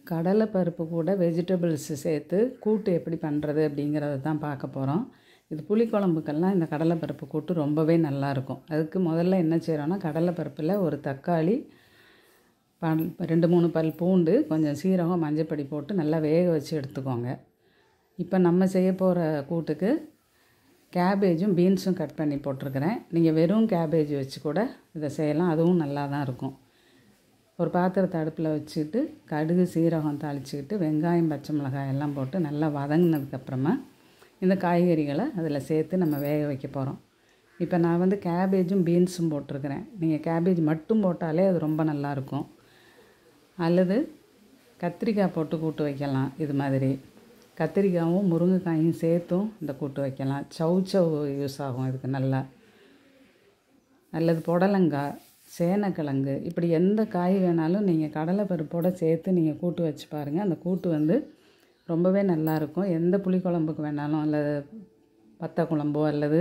கடலை பருப்பு கூட வெஜிடபிள்ஸ் சேர்த்து கூட்டு எப்படி பண்ணுறது அப்படிங்கிறத தான் பார்க்க போகிறோம். இது புளிக்குழம்புக்கெல்லாம் இந்த கடலைப்பருப்பு கூட்டு ரொம்பவே நல்லாயிருக்கும். அதுக்கு முதல்ல என்ன செய்கிறோன்னா, கடலைப்பருப்பில் ஒரு தக்காளி, 2-3 பல் பூண்டு, கொஞ்சம் சீரகம், மஞ்சப்பொடி போட்டு நல்லா வேக வச்சு எடுத்துக்கோங்க. இப்போ நம்ம செய்ய போகிற கூட்டுக்கு கேபேஜும் பீன்ஸும் கட் பண்ணி போட்டிருக்கிறேன். நீங்கள் வெறும் கேபேஜ் வச்சு கூட இதை செய்யலாம், அதுவும் நல்லா தான் இருக்கும். ஒரு பாத்திரத்தை அடுப்பில் வச்சுக்கிட்டு கடுகு சீரகம் தாளிச்சிக்கிட்டு வெங்காயம் பச்சை மிளகாய் எல்லாம் போட்டு நல்லா வதங்கினதுக்கப்புறமா இந்த காய்கறிகளை அதில் சேர்த்து நம்ம வேக வைக்க போகிறோம். இப்போ நான் கேபேஜும் பீன்ஸும் போட்டிருக்கிறேன். நீங்கள் கேபேஜ் மட்டும் போட்டாலே அது ரொம்ப நல்லாயிருக்கும். அல்லது கத்திரிக்காய் போட்டு கூட்டு வைக்கலாம். இது மாதிரி கத்திரிக்காயும் முருங்கைக்காயும் சேர்த்தும் இந்த கூட்டு வைக்கலாம். சௌச்சவ் யூஸ் ஆகும் இதுக்கு நல்லா. அல்லது புடலங்காய், சேனக்கிழங்கு, இப்படி எந்த காய் வேணாலும் நீங்கள் கடலைப்பருப்போடு சேர்த்து நீங்கள் கூட்டு வச்சு பாருங்கள். அந்த கூட்டு ரொம்பவே நல்லாயிருக்கும். எந்த புளிக்குழம்புக்கு வேணாலும், அல்லது வத்த குழம்போ அல்லது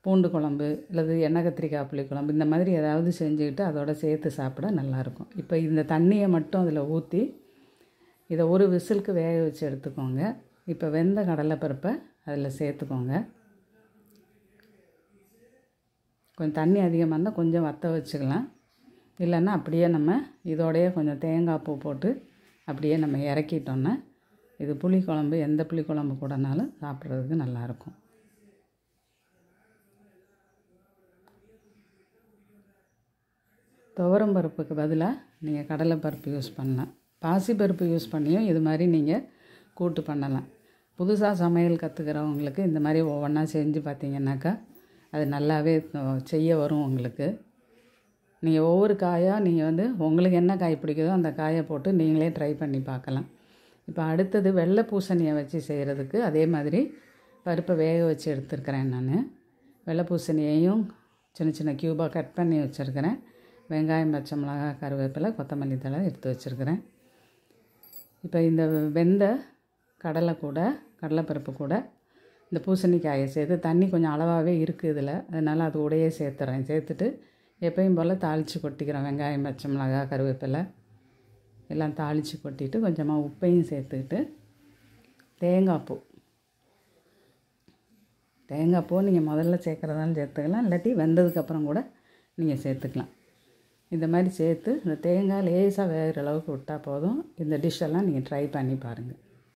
பூண்டு குழம்பு அல்லது எண்ணெய் கத்திரிக்காய் புளிக்குழம்பு, இந்த மாதிரி ஏதாவது செஞ்சுக்கிட்டு அதோட சேர்த்து சாப்பிட நல்லாயிருக்கும். இப்போ இந்த தண்ணியை மட்டும் அதில் ஊற்றி இதை ஒரு விசிலுக்கு வேக வச்சு எடுத்துக்கோங்க. இப்போ வெந்த கடலைப்பருப்பை அதில் சேர்த்துக்கோங்க. கொஞ்சம் தண்ணி அதிகமாக இருந்தால் கொஞ்சம் வற்ற வச்சுக்கலாம். இல்லைன்னா அப்படியே நம்ம இதோடையே கொஞ்சம் தேங்காய் பூ போட்டு அப்படியே நம்ம இறக்கிட்டோன்னா இது புளிக்குழம்பு, எந்த புளிக்குழம்பு கூடனாலும் சாப்பிட்றதுக்கு நல்லாயிருக்கும். துவரம் பருப்புக்கு பதிலாக நீங்கள் கடலைப்பருப்பு யூஸ் பண்ணலாம். பாசிப்பருப்பு யூஸ் பண்ணியும் இது மாதிரி நீங்கள் கூட்டு பண்ணலாம். புதுசாக சமையல் கற்றுக்கிறவங்களுக்கு இந்த மாதிரி ஒவ்வொன்றா செஞ்சு பார்த்தீங்கன்னாக்கா அது நல்லாவே செய்ய வரும் உங்களுக்கு. நீங்கள் ஒவ்வொரு காயாக நீங்கள் உங்களுக்கு என்ன காய் பிடிக்குதோ அந்த காயை போட்டு நீங்களே ட்ரை பண்ணி பார்க்கலாம். இப்போ அடுத்தது வெள்ளை பூசணியை வச்சு செய்கிறதுக்கு அதே மாதிரி பருப்பை வேக வச்சு எடுத்துருக்கிறேன். நான் வெள்ளை பூசணியையும் சின்ன சின்ன க்யூபாக கட் பண்ணி வச்சுருக்கிறேன். வெங்காயம் பச்சை மிளகாய் கருவேப்பிலை கொத்தமல்லி தழை எடுத்து வச்சுருக்கிறேன். இப்போ இந்த வெந்த கடலைப்பருப்பு கூட இந்த பூசணிக்காயை சேர்த்து, தண்ணி கொஞ்சம் அளவாகவே இருக்குது இதில், அதனால் அது கூடயே சேர்த்துறேன். சேர்த்துட்டு எப்பயும் போல் தாளித்து கொட்டிக்கிறேன். வெங்காயம் பச்சை மிளகாய் கருவேப்பிலை எல்லாம் தாளித்து கொட்டிட்டு கொஞ்சமாக உப்பையும் சேர்த்துக்கிட்டு தேங்காய் பூ நீங்கள் முதல்ல சேர்க்குறதாலும் சேர்த்துக்கலாம், இல்லாட்டி வெந்ததுக்கப்புறம் கூட நீங்கள் சேர்த்துக்கலாம். இந்த மாதிரி சேர்த்து இந்த தேங்காய் லேசாக வேகிற அளவுக்கு விட்டால் போதும். இந்த டிஷ்ஷெல்லாம் நீங்கள் ட்ரை பண்ணி பாருங்கள்.